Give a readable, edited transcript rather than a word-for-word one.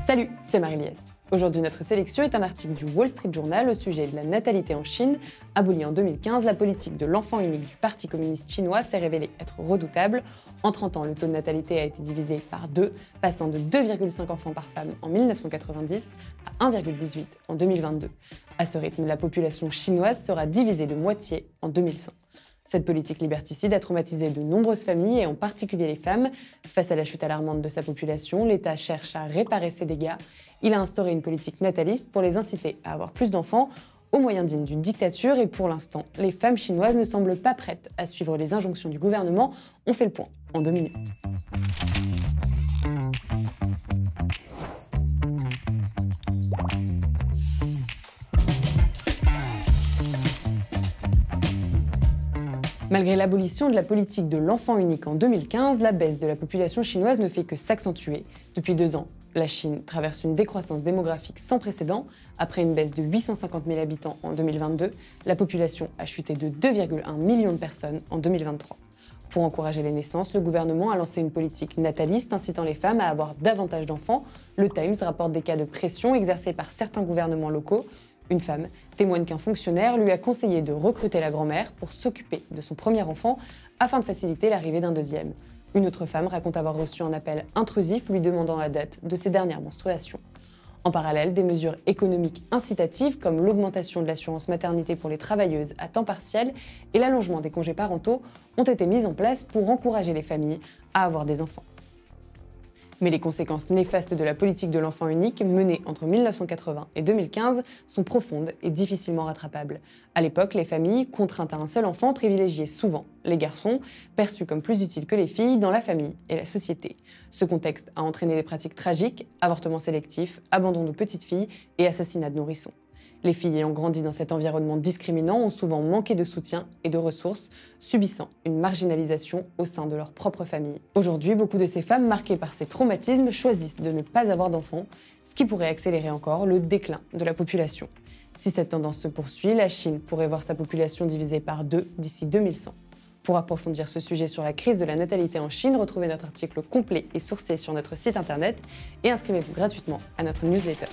Salut, c'est Marie-Liesse. Aujourd'hui, notre sélection est un article du Wall Street Journal au sujet de la natalité en Chine. Abolie en 2015, la politique de l'enfant unique du Parti communiste chinois s'est révélée être redoutable. En 30 ans, le taux de natalité a été divisé par 2, passant de 2,5 enfants par femme en 1990 à 1,18 en 2022. À ce rythme, la population chinoise sera divisée de moitié en 2100. Cette politique liberticide a traumatisé de nombreuses familles et en particulier les femmes. Face à la chute alarmante de sa population, l'État cherche à réparer ces dégâts. Il a instauré une politique nataliste pour les inciter à avoir plus d'enfants, au moyen digne d'une dictature. Et pour l'instant, les femmes chinoises ne semblent pas prêtes à suivre les injonctions du gouvernement. On fait le point en 2 minutes. Malgré l'abolition de la politique de l'enfant unique en 2015, la baisse de la population chinoise ne fait que s'accentuer. Depuis 2 ans, la Chine traverse une décroissance démographique sans précédent. Après une baisse de 850 000 habitants en 2022, la population a chuté de 2,1 millions de personnes en 2023. Pour encourager les naissances, le gouvernement a lancé une politique nataliste incitant les femmes à avoir davantage d'enfants. Le Times rapporte des cas de pression exercés par certains gouvernements locaux. Une femme témoigne qu'un fonctionnaire lui a conseillé de recruter la grand-mère pour s'occuper de son premier enfant afin de faciliter l'arrivée d'un deuxième. Une autre femme raconte avoir reçu un appel intrusif lui demandant la date de ses dernières menstruations. En parallèle, des mesures économiques incitatives comme l'augmentation de l'assurance maternité pour les travailleuses à temps partiel et l'allongement des congés parentaux ont été mises en place pour encourager les familles à avoir des enfants. Mais les conséquences néfastes de la politique de l'enfant unique menée entre 1980 et 2015 sont profondes et difficilement rattrapables. À l'époque, les familles, contraintes à un seul enfant, privilégiaient souvent les garçons, perçus comme plus utiles que les filles dans la famille et la société. Ce contexte a entraîné des pratiques tragiques, avortements sélectifs, abandon de petites filles et assassinats de nourrissons. Les filles ayant grandi dans cet environnement discriminant ont souvent manqué de soutien et de ressources, subissant une marginalisation au sein de leur propre famille. Aujourd'hui, beaucoup de ces femmes marquées par ces traumatismes choisissent de ne pas avoir d'enfants, ce qui pourrait accélérer encore le déclin de la population. Si cette tendance se poursuit, la Chine pourrait voir sa population divisée par 2 d'ici 2100. Pour approfondir ce sujet sur la crise de la natalité en Chine, retrouvez notre article complet et sourcé sur notre site internet et inscrivez-vous gratuitement à notre newsletter.